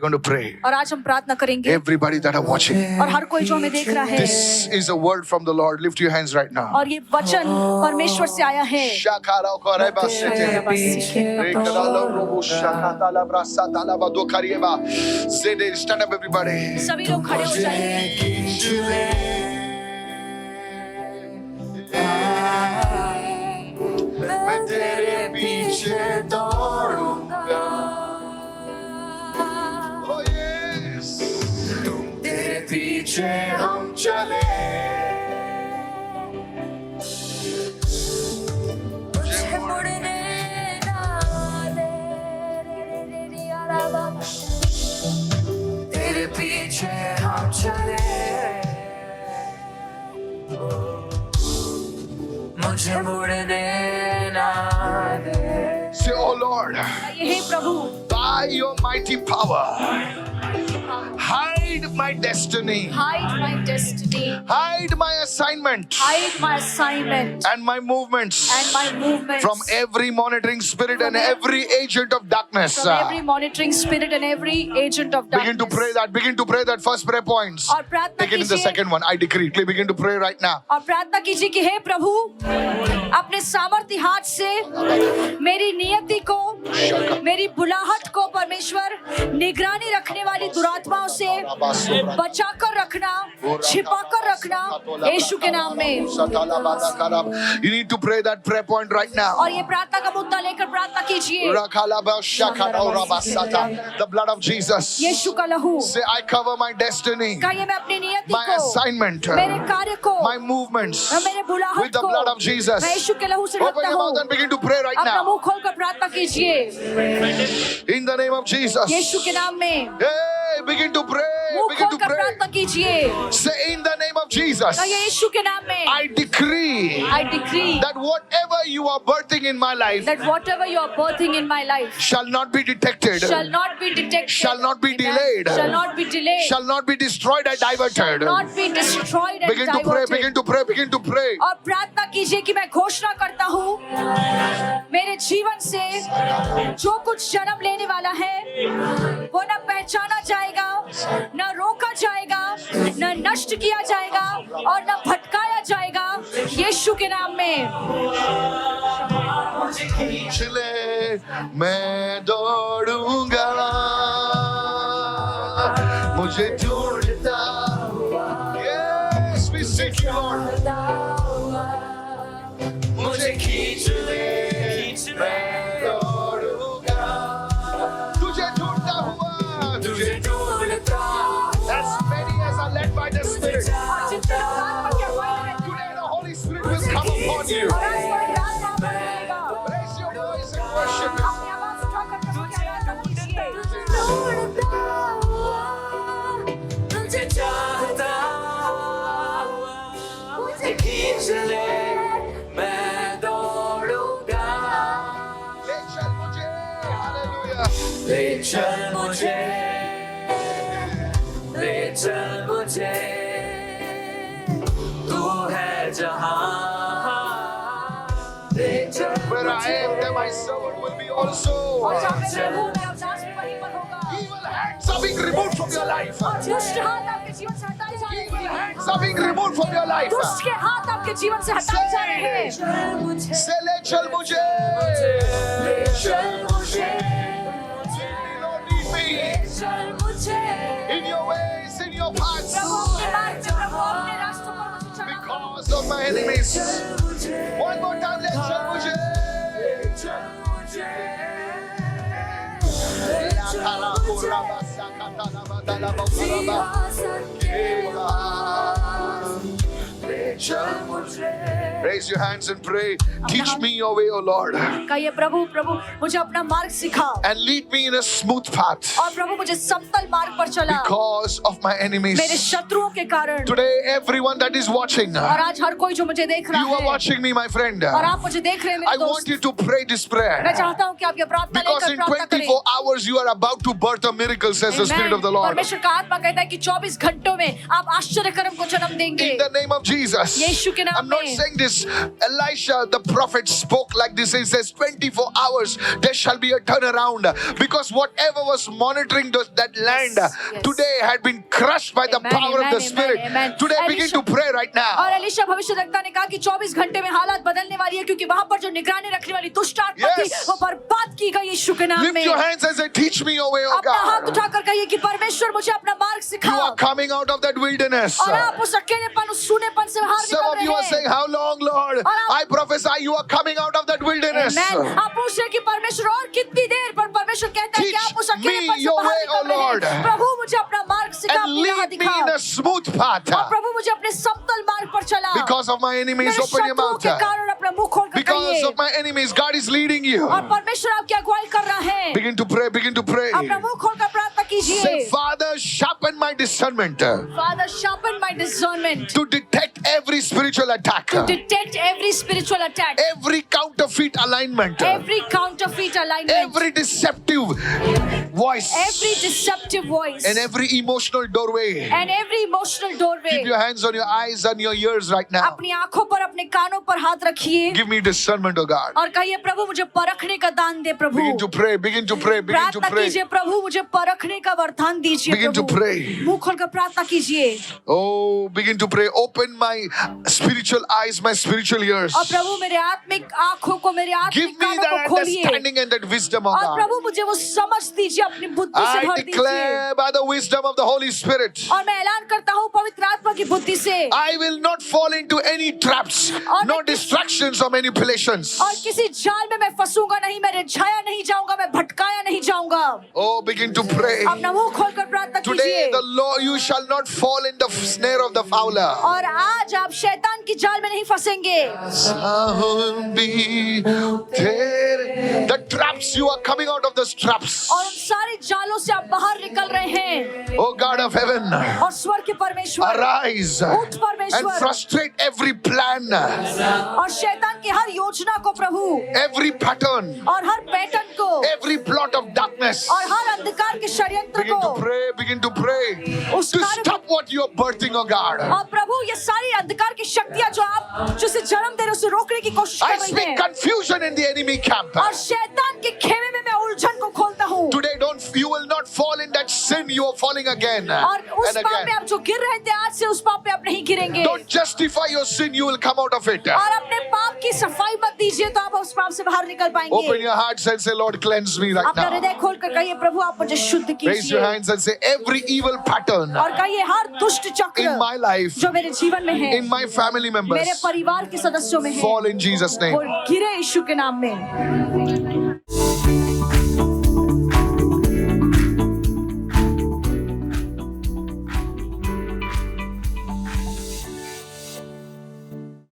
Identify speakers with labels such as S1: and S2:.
S1: going to pray.
S2: और आज हम प्रार्थना करेंगे।
S1: Everybody that are watching,
S2: और हर कोई जो हमें देख रहा है,
S1: this is a word from the Lord. Lift your hands right now.
S2: और ये वचन परमेश्वर से आया है।
S1: Stand up, everybody.
S2: सभी लोग खड़े हो जाइए।
S1: मैं तेरे पीछे दौड़ूंगा। Oh yes, तेरे पीछे हम चले। मुझे मुड़ने ना दे, तेरे पीछे हम चले। मुझे मुड़ने ना दे। Say, oh Lord,
S2: hey Prabhu,
S1: by your mighty power, hide my destiny,
S2: hide my destiny,
S1: hide my assignment,
S2: hide my assignment
S1: and my movements
S2: and my movements
S1: from every monitoring spirit and every agent of darkness.
S2: from every monitoring spirit and every agent of darkness.
S1: Begin to pray that. Begin to pray that first prayer points.
S2: और प्रार्थना
S1: Take it in the
S2: कीजिए।
S1: second one. I decree. Begin to pray right now.
S2: और प्रार्थना कीजिए कि हे प्रभु, अपने सामर्थ्य हाथ से मेरी नियति को, मेरी बुलाहट को परमेश्वर निगरानी रखने वाली दुरात्माओं से बचाकर रखना, छिपाकर रखना, यीशु के नाम में।
S1: You need to pray that prayer point right now.
S2: और ये प्रार्थना का मुद्दा लेकर प्रार्थना कीजिए।
S1: The blood of Jesus.
S2: यीशु का लहू।
S1: Say, I cover my destiny,
S2: कहिए मैं अपनी नियति
S1: my
S2: को,
S1: assignment,
S2: मेरे कार्य को,
S1: my movements
S2: मेरे बुलाहट
S1: with the
S2: को
S1: blood of Jesus.
S2: मैं यीशु के लहू से
S1: Open
S2: ढकता
S1: your mouth
S2: हूँ।
S1: and begin to pray right
S2: अपना
S1: now.
S2: मुंह खोलकर प्रार्थना कीजिए।
S1: In the name of Jesus.
S2: यीशु के नाम में
S1: Hey, begin to pray.
S2: मुंह
S1: Begin to
S2: खोलकर
S1: pray.
S2: प्रार्थना कीजिए।
S1: Say, in the name of Jesus,
S2: कहिए यीशु के नाम में
S1: I decree
S2: I decree
S1: that whatever you are birthing in my life
S2: that whatever you are birthing in my life
S1: shall not be detected,
S2: shall not be detected,
S1: shall not be
S2: Amen.
S1: delayed,
S2: shall not be delayed,
S1: shall not be destroyed and
S2: shall
S1: diverted.
S2: not be destroyed and
S1: Begin to pray,
S2: diverted.
S1: begin to pray, begin to pray.
S2: और प्रार्थना कीजिए कि मैं घोषणा करता हूँ, मेरे जीवन से जो कुछ जन्म लेने वाला है वो न पहचाना जाएगा, न रोका जाएगा, न नष्ट किया जाएगा और न भटकाया जाएगा, यीशु के नाम में।
S1: चले मैं दौड़ूंगा, मुझे ढूंढता हुआ। Yes, we seek you, Lord. मुझे खींच ले, मैं दौड़ूंगा, तुझे ढूंढता हुआ, तुझे ढूंढता। As many as are led by the Spirit. Today the Holy Spirit will come upon you. Raise your voice and worship Him.
S3: मुझे चाहता हुआ, मुझे खींच ले, मैं दौड़ूंगा।
S1: ले चल मुझे, हालेलुया।
S3: ले चल मुझे, ले चल मुझे, तू है जहां। ले चल
S1: Where I am, there my servant will be also.
S2: और जहाँ पे मैं हूँ, मेरा दास भी वहीं पर होगा।
S1: Evil hands are being removed from your life.
S2: दुष्ट हाथ आपके जीवन से हटाए जा रहे
S1: Evil
S2: हैं।
S1: hands are being removed from your life.
S2: दुष्ट के हाथ आपके जीवन से हटाए जा रहे हैं।
S1: Say, ले चल मुझे,
S3: ले चल मुझे,
S1: you don't need me.
S3: चल मुझे,
S1: In your ways, in your paths,
S2: प्रभु अपने मार्ग पे, प्रभु अपने रास्तों पर मुझे चला।
S1: because of my enemies. One more time, ले चल मुझे.
S3: चल मुझे,
S1: La kara kura basa katana badala bakuraba.
S3: ले चल मुझे।
S1: Raise your hands and pray. Teach me your way, O Lord,
S2: कहिए प्रभु प्रभु मुझे अपना मार्ग सिखाओ
S1: and lead me in a smooth path
S2: और प्रभु मुझे समतल मार्ग पर चला
S1: because of my
S2: मेरे
S1: enemies.
S2: शत्रुओं के कारण।
S1: Today, everyone that is watching,
S2: और आज हर कोई जो मुझे देख रहा
S1: you are
S2: है
S1: watching me, my friend.
S2: और आप मुझे देख रहे हैं
S1: I
S2: मेरे
S1: want
S2: दोस्त,
S1: you to pray this
S2: मैं
S1: prayer
S2: चाहता हूँ कि आप ये प्रार्थना
S1: because
S2: लेकर
S1: in
S2: प्रार्थना
S1: 24
S2: करें।
S1: hours you are about to birth a miracle, says the Spirit of the Lord.
S2: परमेश्वर का आत्मा कहता है कि 24 घंटों में आप आश्चर्य कर्म को जन्म देंगे।
S1: In the name of Jesus, Jesus.
S2: यीशु के नाम
S1: I'm not
S2: में।
S1: saying this. Elisha, the prophet, spoke like this. He says, 24 hours, there shall be a turnaround. Because whatever was monitoring that land
S2: yes.
S1: today had been crushed by the
S2: Amen,
S1: power of
S2: amen,
S1: the Spirit.
S2: amen.
S1: Today, begin
S2: Elisha-
S1: to pray right now.
S2: और Elisha भविष्यद्वक्ता ने कहा कि 24 घंटे में हालात बदलने वाली है, क्योंकि वहां पर जो निगरानी रखने वाली दुष्ट आत्मा थी
S1: Yes.
S2: वो बर्बाद की गई यीशु के नाम
S1: Lift
S2: में।
S1: your hands and say, teach me your way, oh
S2: अपना हाथ
S1: God.
S2: उठाकर कहिए कि परमेश्वर मुझे अपना मार्ग
S1: You
S2: सिखाओ।
S1: are coming out of that wilderness.
S2: और आप उस अकेलेपन, उस सूनेपन से बाहर
S1: Some
S2: निकल
S1: of
S2: रहे
S1: you are
S2: हैं।
S1: saying, how long, Lord?
S2: और आप-
S1: I prophesy you are coming out of that wilderness.
S2: Amen. आप पूछ रहे हैं कि परमेश्वर और कितनी देर, पर परमेश्वर कहता है कि
S1: Teach
S2: आप उस
S1: me
S2: अकेलेपन से
S1: your
S2: बाहर
S1: way,
S2: निकल
S1: O
S2: रहे
S1: Lord.
S2: हैं। प्रभु मुझे अपना मार्ग सिखा,
S1: And
S2: अपनी राह
S1: lead me
S2: दिखा।
S1: in a smooth path.
S2: और प्रभु मुझे अपने समतल मार्ग पर चला।
S1: Because of my enemies,
S2: मेरे
S1: open your
S2: शत्रुओं
S1: mouth.
S2: के कारण अपना मुंह खोलकर
S1: Because
S2: कहिए।
S1: of my enemies, God is leading you.
S2: और परमेश्वर आपकी अगुवाई कर रहा है।
S1: Begin to pray, begin to pray.
S2: अपना मुंह खोलकर प्रार्थना कीजिए।
S1: Say, Father, sharpen my discernment
S2: Father, sharpen my discernment
S1: to detect every spiritual attack,
S2: to detect every spiritual attack,
S1: every counterfeit alignment,
S2: every counterfeit alignment,
S1: every deceptive voice,
S2: every deceptive voice,
S1: and every emotional doorway.
S2: and every emotional
S1: Keep
S2: doorway.
S1: your hands on your eyes and your ears right now.
S2: अपनी आंखों पर, अपने कानों पर हाथ रखिए
S1: Give me discernment, oh God.
S2: और कहिए, प्रभु मुझे परखने का दान दे। प्रभु
S1: Begin to pray, begin to pray, begin to
S2: प्रार्थना
S1: pray.
S2: कीजिए, प्रभु मुझे परखने का वरदान दीजिए।
S1: Begin to
S2: Prabhu
S1: pray.
S2: मुंह खोलकर प्रार्थना कीजिए
S1: Oh, begin to pray. Open my spiritual eyes, my spiritual ears.
S2: और प्रभु मेरे आत्मिक आंखों को, मेरे
S1: Give
S2: आत्मिक
S1: me
S2: कानों को
S1: that
S2: खोलिए
S1: understanding and that wisdom, oh
S2: और
S1: God.
S2: प्रभु मुझे वो समझ दीजिए, अपनी बुद्धि से
S1: I
S2: भर दीजिए।
S1: declare by the wisdom of the Holy Spirit,
S2: और मैं ऐलान करता हूँ पवित्र आत्मा की बुद्धि से,
S1: I will not fall into any traps,
S2: और
S1: no
S2: मैं
S1: distractions or manipulations.
S2: और किसी जाल में मैं फंसूंगा नहीं, मैं रिझाया नहीं जाऊंगा, मैं भटकाया नहीं जाऊंगा।
S1: Oh, begin to pray.
S2: अपना मुंह खोलकर प्रार्थना
S1: Today,
S2: कीजिए
S1: the Lord, you shall not fall in the snare of the fowler.
S2: और आज आप शैतान की जाल में नहीं फंसेंगे।
S1: The traps, you are coming out of those traps.
S2: और उन सारी जालों से आप बाहर निकल रहे हैं।
S1: Oh God of heaven,
S2: और स्वर्ग के परमेश्वर,
S1: arise
S2: उठ
S1: and
S2: परमेश्वर,
S1: frustrate every plan,
S2: और शैतान की हर योजना को प्रभु,
S1: every pattern,
S2: और हर पैटर्न को,
S1: every plot of darkness.
S2: और हर अंधकार के षड्यंत्र
S1: Begin to
S2: को,
S1: pray, begin to pray.
S2: उस
S1: To
S2: कार्य
S1: stop what you are birthing, oh God.
S2: और प्रभु ये सारी अंधकार की शक्तियां जो आप जिसे जन्म दे रहे, उसे रोकने की कोशिश
S1: I
S2: कर रही
S1: speak
S2: हैं,
S1: confusion in the enemy camp.
S2: और शैतान के खेमे में मैं उलझन को खोलता हूँ।
S1: Today, you will not fall in that sin you are falling again
S2: और उस
S1: and
S2: पाप में
S1: again.
S2: आप जो गिर रहे थे, आज से उस पाप में आप नहीं गिरेंगे।
S1: Don't justify your sin, you will come out of it.
S2: और अपने पाप की सफाई मत दीजिए, तो आप उस पाप से बाहर निकल
S1: Open
S2: पाएंगे।
S1: your hearts and say, Lord, cleanse me right
S2: अपना
S1: now.
S2: हृदय खोल कर कहिए, प्रभु आप मुझे शुद्ध
S1: Raise your
S2: कीजिए
S1: hands and say, every evil pattern
S2: और कहिए, हर दुष्ट
S1: in
S2: चक्र
S1: my life,
S2: जो मेरे जीवन में है,
S1: in my family
S2: मेरे
S1: members,
S2: परिवार के सदस्यों में है,
S1: fall in Jesus' name.
S2: वो गिरे यीशु के नाम में।